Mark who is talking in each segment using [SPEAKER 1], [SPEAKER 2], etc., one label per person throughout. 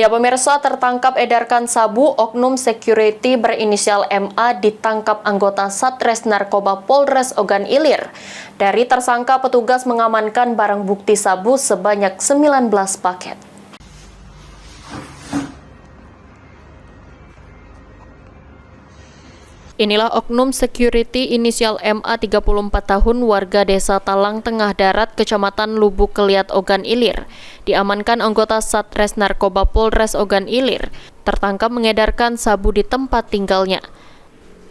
[SPEAKER 1] Ya pemirsa, tertangkap edarkan sabu, oknum security berinisial MA ditangkap anggota Satres Narkoba Polres Ogan Ilir. Dari tersangka, petugas mengamankan barang bukti sabu sebanyak 19 paket. Inilah oknum security inisial MA 34 tahun warga desa Talang Tengah Darat, Kecamatan Lubuk Keliat, Ogan Ilir. Diamankan anggota Satres Narkoba Polres Ogan Ilir, tertangkap mengedarkan sabu di tempat tinggalnya.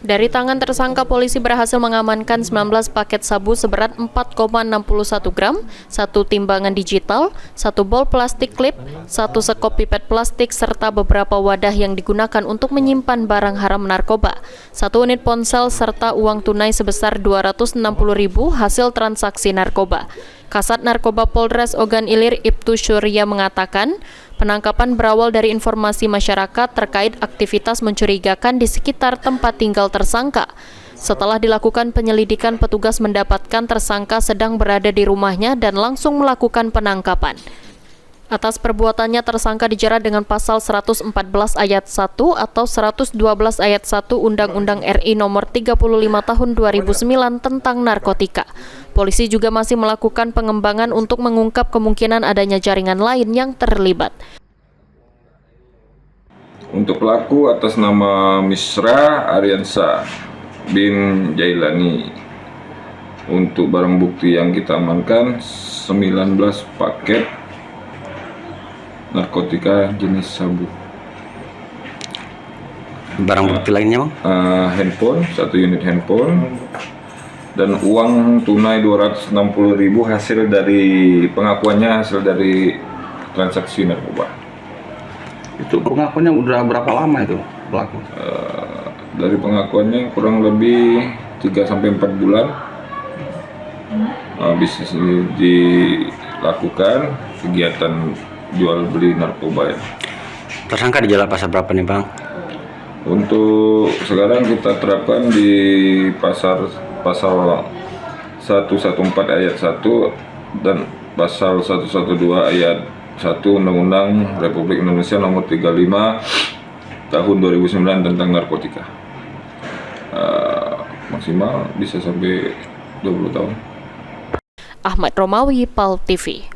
[SPEAKER 1] Dari tangan tersangka, polisi berhasil mengamankan 19 paket sabu seberat 4,61 gram, 1 timbangan digital, 1 bol plastik klip, 1 sekop pipet plastik, serta beberapa wadah yang digunakan untuk menyimpan barang haram narkoba, 1 unit ponsel, serta uang tunai sebesar 260.000 hasil transaksi narkoba. Kasat Narkoba Polres Ogan Ilir Ibtu Syurya mengatakan, penangkapan berawal dari informasi masyarakat terkait aktivitas mencurigakan di sekitar tempat tinggal tersangka. Setelah dilakukan penyelidikan, petugas mendapatkan tersangka sedang berada di rumahnya dan langsung melakukan penangkapan. Atas perbuatannya, tersangka dijerat dengan pasal 114 ayat 1 atau 112 ayat 1 Undang-Undang RI nomor 35 tahun 2009 tentang narkotika. Polisi juga masih melakukan pengembangan untuk mengungkap kemungkinan adanya jaringan lain yang terlibat.
[SPEAKER 2] Untuk pelaku atas nama Misra Aryansa bin Jailani. Untuk barang bukti yang kita amankan 19 paket narkotika jenis sabu.
[SPEAKER 3] Barang bukti lainnya, Bang?
[SPEAKER 2] Handphone, 1 unit handphone, dan uang tunai 260.000 hasil dari pengakuannya, hasil dari transaksi narkoba.
[SPEAKER 4] Itu pengakuannya udah berapa lama itu pelaku?
[SPEAKER 2] Dari pengakuannya kurang lebih 3-4 bulan bisnis ini dilakukan, kegiatan jual beli narkoba ya.
[SPEAKER 3] Tersangka dijerat pasal berapa nih, Bang?
[SPEAKER 2] Untuk sekarang kita terapkan di pasal 114 ayat 1 dan pasal 112 ayat 1 Undang-Undang Republik Indonesia nomor 35 tahun 2009 tentang narkotika. Maksimal bisa sampai 20 tahun.
[SPEAKER 1] Ahmad Romawi, PAL TV.